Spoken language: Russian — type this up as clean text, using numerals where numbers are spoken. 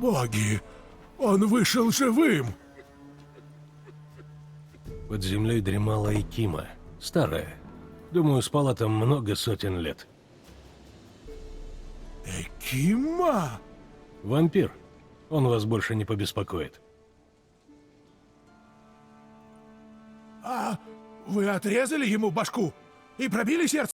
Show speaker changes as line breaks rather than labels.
Боги! Он вышел живым!
Под землей дремала Экима. Старая. Думаю, спала там много сотен лет.
Экима?
Вампир. Он вас больше не побеспокоит.
А вы отрезали ему башку и пробили сердце?